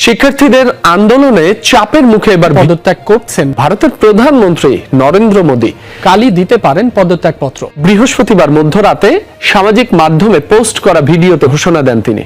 শিক্ষার্থীদের আন্দোলনে চাপের মুখে এবার পদত্যাগ করছেন ভারতের প্রধানমন্ত্রী নরেন্দ্র মোদী। কালই দিতে পারেন পদত্যাগপত্র। বৃহস্পতিবার মধ্যরাতে সামাজিক মাধ্যমে পোস্ট করা ভিডিওতে ঘোষণা দেন তিনি।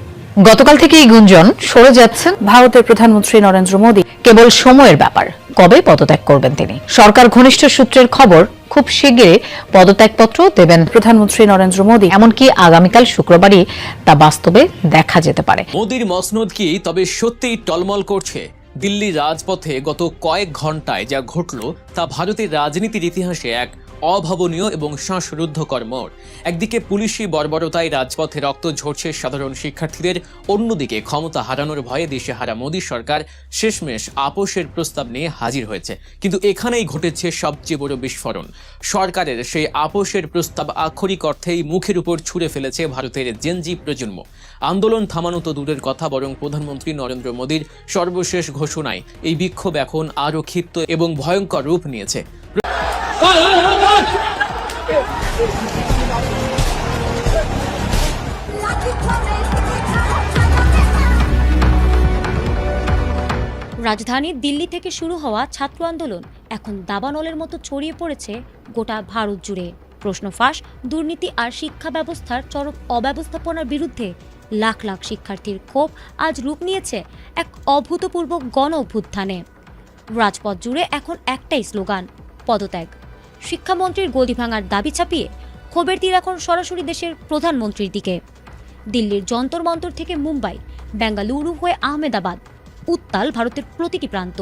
গতকাল থেকে এই গুঞ্জন সরে যাচ্ছেন ভারতের প্রধানমন্ত্রী নরেন্দ্র মোদী। কেবল সময়ের ব্যাপার, কবে পদত্যাগ করবেন তিনি। সরকার ঘনিষ্ঠ সূত্রের খবর, খুব শিগগিরই পদত্যাগপত্র দেবেন প্রধানমন্ত্রী নরেন্দ্র মোদী। এমনকি আগামীকাল শুক্রবারই তা বাস্তবে দেখা যেতে পারে। মোদীর মসনদ কি তবে সত্যিই টলমল করছে? দিল্লির রাজপথে গত কয়েক ঘন্টায় যা ঘটল তা ভারতের রাজনীতির ইতিহাসে এক অভাবনীয় এবং শ্বাসরুদ্ধকর মোড়। একদিকে পুলিশি বর্বরতায় রাজপথে রক্ত ঝরছে সাধারণ শিক্ষার্থীদের, অন্যদিকে ক্ষমতা হারানোর ভয়ে দিশেহারা মোদী সরকার শেষমেশ আপোষের প্রস্তাব নিয়ে হাজির হয়েছে। কিন্তু এখানেই ঘটেছে সবচেয়ে বড় বিস্ফোরণ। সরকারের সেই আপোষের প্রস্তাব আক্ষরিক অর্থেই মুখের উপর ছুঁড়ে ফেলেছে ভারতের জেনজি প্রজন্ম। আন্দোলন থামানো তো দূরের কথা, বরং প্রধানমন্ত্রী নরেন্দ্র মোদীর সর্বশেষ ঘোষণায় এই বিক্ষোভ এখন আরও ক্ষিপ্ত এবং ভয়ঙ্কর রূপ নিয়েছে। রাজধানী দিল্লি থেকে শুরু হওয়া ছাত্র আন্দোলন এখন দাবানলের মতো ছড়িয়ে পড়েছে গোটা ভারত জুড়ে। প্রশ্ন ফাঁস, দুর্নীতি আর শিক্ষা ব্যবস্থার চরম অব্যবস্থাপনার বিরুদ্ধে লাখ লাখ শিক্ষার্থীর ক্ষোভ আজ রূপ নিয়েছে এক অভূতপূর্ব গণ অভ্যুত্থানে। রাজপথ জুড়ে এখন একটাই স্লোগান, পদত্যাগ। শিক্ষামন্ত্রীর গদি ভাঙার দাবি ছাপিয়ে ক্ষোভের তীর এখন সরাসরি দেশের প্রধানমন্ত্রীর দিকে। দিল্লির যন্তর মন্তর থেকে মুম্বাই, বেঙ্গালুরু হয়ে আহমেদাবাদ, উত্তাল ভারতের প্রতিটি প্রান্ত।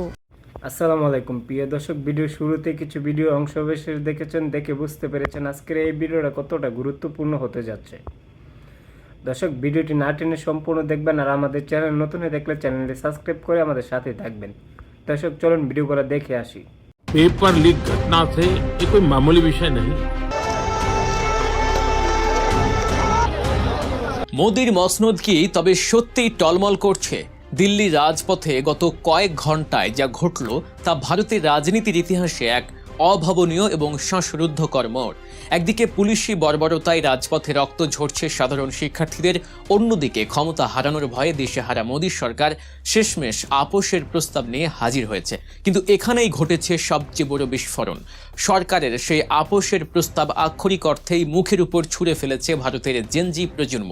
আসসালামু আলাইকুম প্রিয় দর্শক, ভিডিও শুরুতে কিছু ভিডিও অংশবিশেষ দেখেছেন, দেখে বুঝতে পেরেছেন আজকের এই ভিডিওটা কতটা গুরুত্বপূর্ণ হতে যাচ্ছে। দর্শক, ভিডিওটি না টেনে সম্পূর্ণ দেখবেন, আর আমাদের চ্যানেল নতুন হয়ে দেখলে চ্যানেলটি সাবস্ক্রাইব করে আমাদের সাথে থাকবেন। দর্শক, চলুন ভিডিওগুলো দেখে আসি। पेपर लीक घटना से ये कोई मामूली विषय नहीं। মোদীর মসনদ কি তবে সত্যিই টলমল করছে? দিল্লির রাজপথে গত কয়েক ঘন্টায় যা ঘটল তা ভারতের রাজনীতির ইতিহাসে এক অভাবনীয় এবং শ্বাসরুদ্ধকর মোড়। একদিকে পুলিশি বর্বরতায় রাজপথে রক্ত ঝরছে সাধারণ শিক্ষার্থীদের, অন্যদিকে ক্ষমতা হারানোর ভয়ে দিশেহারা মোদী সরকার শেষমেশ আপোষের প্রস্তাব নিয়ে হাজির হয়েছে। কিন্তু এখানেই ঘটেছে সবচেয়ে বড় বিস্ফোরণ। সরকারের সেই আপোষের প্রস্তাব আক্ষরিক অর্থেই মুখের উপর ছুঁড়ে ফেলেছে ভারতের জেনজি প্রজন্ম।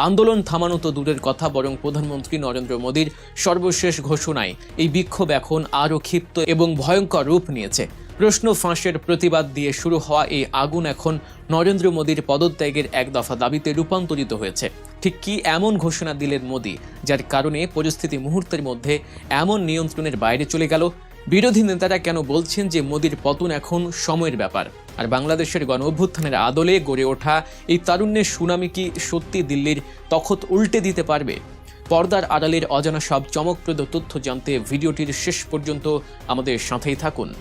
আন্দোলন থামানো তো দূরের কথা, বরং প্রধানমন্ত্রী নরেন্দ্র মোদীর সর্বশেষ ঘোষণায় এই বিক্ষোভ এখন আরও ক্ষিপ্ত এবং ভয়ঙ্কর রূপ নিয়েছে। প্রশ্ন ফাঁসের প্রতিবাদ দিয়ে শুরু হওয়া এই আগুন এখন নরেন্দ্র মোদীর পদত্যাগের এক দফা দাবিতে রূপান্তরিত হয়েছে। ঠিক কি এমন ঘোষণা দিলেন মোদী, যার কারণে পরিস্থিতি মুহূর্তের মধ্যে এমন নিয়ন্ত্রণের বাইরে চলে গেল? বিরোধী নেতারা কেন বলছেন যে মোদীর পতন এখন সময়ের ব্যাপার? আর বাংলাদেশের গণ অভ্যুত্থানের আদলে গড়ে ওঠা এই তারুণ্যের সুনামি কি সত্যি দিল্লির তখত উল্টে দিতে পারবে? পর্দার আড়ালের অজানা সব চমকপ্রদ তথ্য জানতে ভিডিওটির শেষ পর্যন্ত আমাদের সাথেই থাকুন।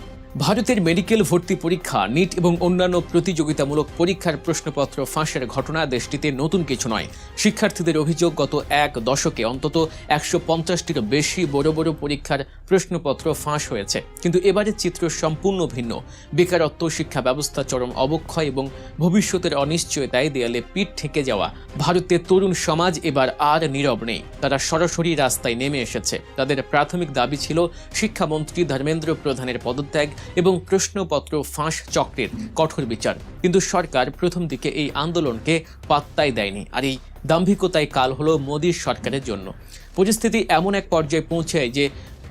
ভারতের মেডিকেল ভর্তি পরীক্ষা, নিট এবং অন্যান্য প্রতিযোগিতামূলক পরীক্ষার প্রশ্নপত্র ফাঁসের ঘটনা দেশটিতে নতুন কিছু নয়। শিক্ষার্থীদের অভিযোগ, গত এক দশকে অন্তত 150টিরও বেশি বড় বড় পরীক্ষার প্রশ্নপত্র ফাঁস হয়েছে। কিন্তু এবারের চিত্র সম্পূর্ণ ভিন্ন। বেকারত্ব, শিক্ষা ব্যবস্থা চরম অবক্ষয় এবং ভবিষ্যতের অনিশ্চয়তায় দেয়ালে পিঠ ঠেকে যাওয়া ভারতের তরুণ সমাজ এবার আর নীরব নেই। তারা সরাসরি রাস্তায় নেমে এসেছে। তাদের প্রাথমিক দাবি ছিল শিক্ষামন্ত্রী ধর্মেন্দ্র প্রধানের পদত্যাগ এবং প্রশ্নপত্র ফাঁস চক্রের কঠোর বিচার। কিন্তু সরকার প্রথম দিকে এই আন্দোলনকে পাত্তাই দেয়নি, আর এই দাম্ভিকতাই কাল হলো মোদীর সরকারের জন্য। পরিস্থিতি এমন এক পর্যায়ে পৌঁছায় যে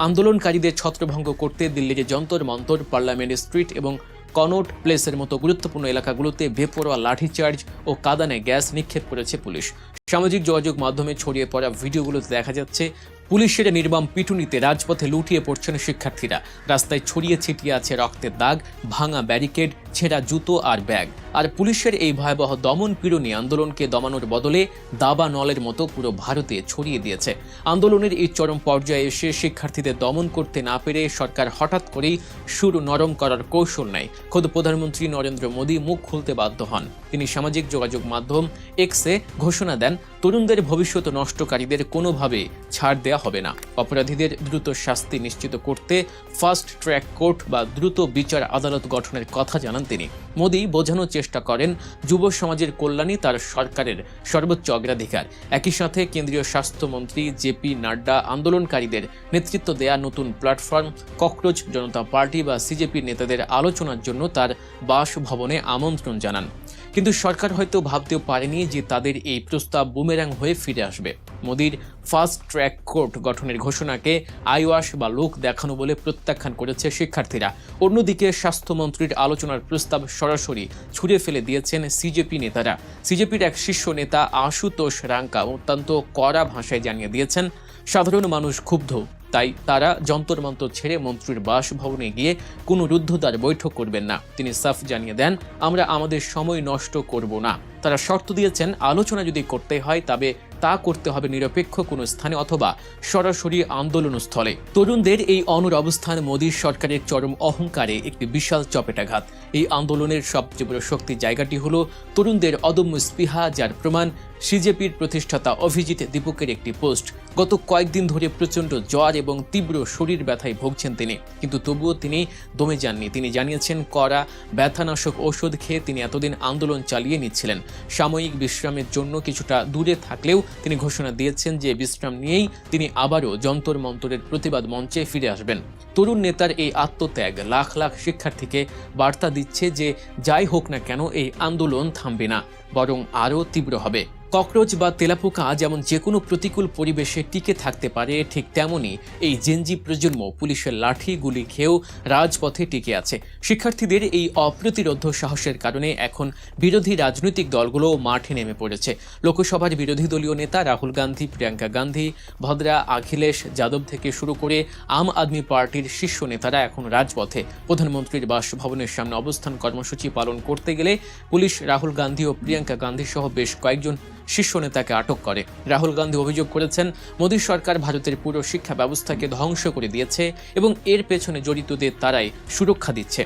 আন্দোলনকারীদের ছত্রভঙ্গ করতে দিল্লির যন্তর মন্তর, পার্লামেন্ট স্ট্রিট এবং কনট প্লেসের মতো গুরুত্বপূর্ণ এলাকাগুলোতে বেপরোয়া লাঠিচার্জ ও কাঁদানে গ্যাস নিক্ষেপ করেছে পুলিশ। সামাজিক যোগাযোগ মাধ্যমে ছড়িয়ে পড়া ভিডিওগুলোতে দেখা যাচ্ছে পুলিশের নির্মম পিটুনিতে রাজপথে লুটিয়ে পড়ছেন শিক্ষার্থীরা। রাস্তায় ছড়িয়ে ছিটিয়ে আছে রক্তের দাগ, ভাঙা ব্যারিকেড, ছেঁড়া জুতো আর ব্যাগ। আর পুলিশের এই ভয়াবহ দমন পীড়নী আন্দোলনকে দমানোর বদলে দাবা নলের মতো পুরো ভারতে ছড়িয়ে দিয়েছে। আন্দোলনের এই চরম পর্যায়ে এসে শিক্ষার্থীদের দমন করতে না পেরে সরকার হঠাৎ করেই সুর নরম করার কৌশল নেয়। খোদ প্রধানমন্ত্রী নরেন্দ্র মোদী মুখ খুলতে বাধ্য হন। তিনি সামাজিক যোগাযোগ মাধ্যম এক্সে ঘোষণা দেন, তরুণদের ভবিষ্যৎ নষ্টকারীদের কোনোভাবে ছাড় দেওয়া দেয়া হবে না। অপরাধীদের দ্রুত শাস্তি নিশ্চিত করতে ফাস্ট ট্র্যাক কোর্ট বা দ্রুত বিচার আদালত গঠনের কথা জানান তিনি। মোদি বোঝানোর চেষ্টা করেন যুব সমাজের কল্যাণই তার সরকারের সর্বোচ্চ অগ্রাধিকার। একই সাথে কেন্দ্রীয় স্বাস্থ্যমন্ত্রী জেপি নাড্ডা আন্দোলনকারীদের নেতৃত্ব দেয়া নতুন প্ল্যাটফর্ম ককরোচ জনতা পার্টি বা সিজেপির নেতাদের আলোচনার জন্য তার বাসভবনে আমন্ত্রণ জানান। কিন্তু সরকার হয়তো ভাবতেও পারেনি যে তাদের এই প্রস্তাব বুমেরাং হয়ে ফিরে আসবে। মোদির ফাস্ট ট্র্যাক কোর্ট গঠনের ঘোষণাকে আইওয়াশ বা লোক দেখানো বলে প্রত্যাখ্যান করেছে শিক্ষার্থীরা। অন্যদিকে স্বাস্থ্যমন্ত্রীর আলোচনার প্রস্তাব সরাসরি ছুঁড়ে ফেলে দিয়েছেন সিজেপি নেতারা। সিজেপির এক শীর্ষ নেতা আশুতোষ রাঙ্কা অত্যন্ত কড়া ভাষায় জানিয়ে দিয়েছেন, সাধারণ মানুষ ক্ষুব্ধ, তাই তারা যন্তর মন্তর ছেড়ে মন্ত্রীর বাসভবনে গিয়ে কোনো রুদ্ধদ্বার বৈঠক করবেন না। তিনি সাফ জানিয়ে দেন, আমরা আমাদের সময় নষ্ট করব না। তারা শর্ত দিয়েছেন, আলোচনা যদি করতে হয় তবে তা করতে হবে নিরপেক্ষ কোনো স্থানে অথবা সরাসরি আন্দোলনস্থলে। তরুণদের এই অনড় অবস্থান মোদী সরকারের চরম অহংকারে একটি বিশাল চপেটাঘাত। এই আন্দোলনের সবচেয়ে বড় শক্তির জায়গাটি হলো তরুণদের অদম্য স্পৃহা, যার প্রমাণ সিজেপির প্রতিষ্ঠাতা অভিজিৎ দীপকের একটি পোস্ট। গত কয়েকদিন ধরে প্রচণ্ড জ্বর এবং তীব্র শরীর ব্যথায় ভুগছেন তিনি, কিন্তু তবুও তিনি দমে যাননি। তিনি জানিয়েছেন, কড়া ব্যথানাশক ঔষধ খেয়ে তিনি এতদিন আন্দোলন চালিয়ে নিচ্ছিলেন। সাময়িক বিশ্রামের জন্য কিছুটা দূরে থাকলেও তিনি ঘোষণা দিয়েছেন যে বিশ্রাম নিয়েই তিনি আবারও যন্তর মন্তরের প্রতিবাদ মঞ্চে ফিরে আসবেন। তরুণ নেতার এই আত্মত্যাগ লাখ লাখ শিক্ষার্থীকে বার্তা দিচ্ছে যে যাই হোক না কেন এই আন্দোলন থামবে না, বরং আরও তীব্র হবে। ককরোচ বা তেলাপোকা যেমন যে কোনো প্রতিকূল পরিবেশে টিকে থাকতে পারে, ঠিক তেমনই এই জেনজি প্রজন্ম পুলিশের লাঠি গুলি খেয়েও রাজপথে টিকে আছে। শিক্ষার্থীদের এই অপ্রতিরোধ সাহসের কারণে এখন বিরোধী রাজনৈতিক দলগুলো মাঠে নেমে পড়েছে। লোকসভার বিরোধী দলীয় নেতা রাহুল গান্ধী, প্রিয়াঙ্কা গান্ধী ভদ্রা, অখিলেশ যাদব থেকে শুরু করে আম আদমি পার্টির শীর্ষ নেতারা এখন রাজপথে। প্রধানমন্ত্রীর বাসভবনের সামনে অবস্থান কর্মসূচি পালন করতে গেলে পুলিশ রাহুল গান্ধী ও প্রিয়াঙ্কা গান্ধী সহ বেশ কয়েকজন শীর্ষ নেতাকে আটক করে। রাহুল গান্ধী অভিযোগ করেছেন, মোদী সরকার ভারতের পুরো শিক্ষা ব্যবস্থাকে ধ্বংস করে দিয়েছে এবং এর পেছনে জড়িতদের তারাই সুরক্ষা দিচ্ছে।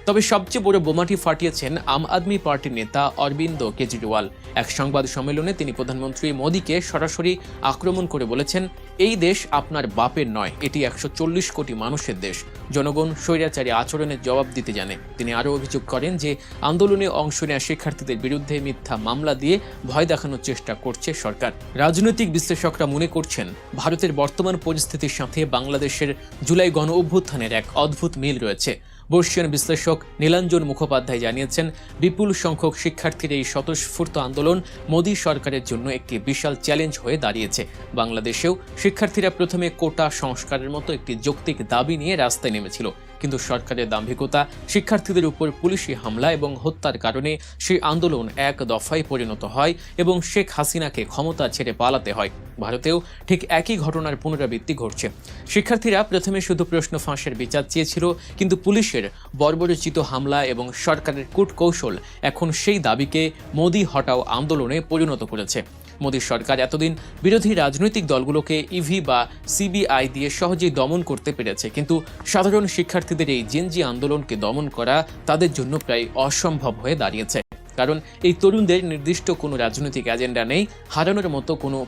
তবে সবচেয়ে বড় বোমাটি ফাটিয়েছেন আম আদমি পার্টির নেতা অরবিন্দ কেজরিওয়াল। এক সংবাদ সম্মেলনে তিনি প্রধানমন্ত্রী মোদীকে সরাসরি আক্রমণ করে বলেছেন, এই দেশ আপনার বাপের নয়, এটি 140 কোটি মানুষের দেশ। জনগণ স্বৈরাচারী আচরণের জবাব দিতে জানে। তিনি আরও অভিযোগ করেন যে আন্দোলনে অংশ নেওয়া শিক্ষার্থীদের বিরুদ্ধে মিথ্যা মামলা দিয়ে ভয় দেখানোর চেষ্টা করছে সরকার। রাজনৈতিক বিশ্লেষকরা মনে করছেন, ভারতের বর্তমান পরিস্থিতির সাথে বাংলাদেশের জুলাই গণ অভ্যুত্থানের এক অদ্ভুত মিল রয়েছে। বর্ষীয়ান বিশ্লেষক নীলাঞ্জন মুখোপাধ্যায় জানিয়েছেন, বিপুল সংখ্যক শিক্ষার্থীর এই স্বতঃস্ফূর্ত আন্দোলন মোদী সরকারের জন্য একটি বিশাল চ্যালেঞ্জ হয়ে দাঁড়িয়েছে। বাংলাদেশেও শিক্ষার্থীরা প্রথমে কোটা সংস্কারের মতো একটি যৌক্তিক দাবি নিয়ে রাস্তায় নেমেছিল, কিন্তু সরকারের দাম্ভিকতা, শিক্ষার্থীদের উপর পুলিশি হামলা এবং হত্যার কারণে সেই আন্দোলন এক দফায় পরিণত হয় এবং শেখ হাসিনাকে ক্ষমতা ছেড়ে পালাতে হয়। ভারতেও ঠিক একই ঘটনার পুনরাবৃত্তি ঘটছে। শিক্ষার্থীরা প্রথমে শুধু প্রশ্ন ফাঁসের বিচার চেয়েছিল, কিন্তু পুলিশের বর্বরোচিত হামলা এবং সরকারের কূটকৌশল এখন সেই দাবিকে মোদি হটাও আন্দোলনে পরিণত করেছে। মোদী সরকার এতদিন বিরোধী রাজনৈতিক দলগুলোকে ইভি বা সিবিআই দিয়ে সহজেই দমন করতে পেরেছে, কিন্তু সাধারণ শিক্ষার্থীদের এই জেনজি আন্দোলনকে দমন করা তাদের জন্য প্রায় অসম্ভব হয়ে দাঁড়িয়েছে। কারণ এই তরুণদের নির্দিষ্ট কোনো রাজনৈতিক এজেন্ডা নেই, হারানোর মতো কোনো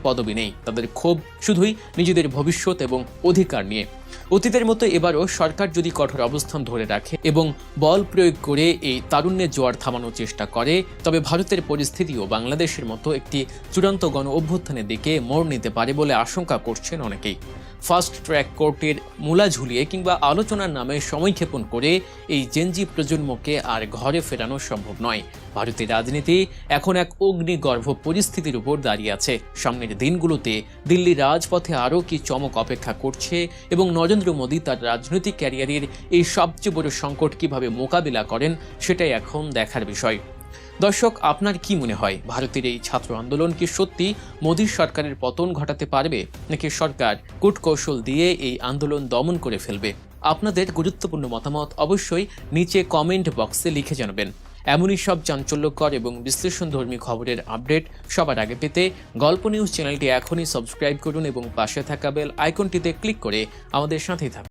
পদবি নেই। তাদের ক্ষোভ শুধুই নিজেদের ভবিষ্যৎ এবং অধিকার নিয়ে। অতীতের মতো এবারও সরকার যদি কঠোর অবস্থান ধরে রাখে এবং বল প্রয়োগ করে এই তারুণ্যের জোয়ার থামানোর চেষ্টা করে, তবে ভারতের পরিস্থিতিও বাংলাদেশের মতো একটি চূড়ান্ত গণ অভ্যুত্থানের দিকে মোড় নিতে পারে বলে আশঙ্কা করছেন অনেকেই। ফাস্ট ট্র্যাক কোর্টের মূলা ঝুলিয়ে কিংবা আলোচনার নামে সময়ক্ষেপণ করে এই জেনজি প্রজন্মকে আর ঘরে ফেরানো সম্ভব নয়। ভারতের রাজনীতি এখন এক অগ্নিগর্ভ পরিস্থিতির উপর দাঁড়িয়ে আছে। সামনের দিনগুলোতে দিল্লির রাজপথে আরও কি চমক অপেক্ষা করছে এবং নরেন্দ্র মোদী তার রাজনৈতিক ক্যারিয়ারের এই সবচেয়ে বড় সংকট কিভাবে মোকাবিলা করেন, সেটাই এখন দেখার বিষয়। দর্শক, আপনার কি মনে হয়, ভারতের এই ছাত্র আন্দোলন কি সত্যি মোদী সরকারের পতন ঘটাতে পারবে, নাকি সরকার কূটকৌশল দিয়ে এই আন্দোলন দমন করে ফেলবে? আপনাদের গুরুত্বপূর্ণ মতামত অবশ্যই নিচে কমেন্ট বক্সে লিখে জানাবেন। এমনই সব চাঞ্চল্যকর এবং বিশ্লেষণধর্মী খবরের আপডেট সবার আগে পেতে গল্প নিউজ চ্যানেলটি এখনই সাবস্ক্রাইব করুন এবং পাশে থাকা বেল আইকনটিতে ক্লিক করে আমাদের সাথেই থাকুন।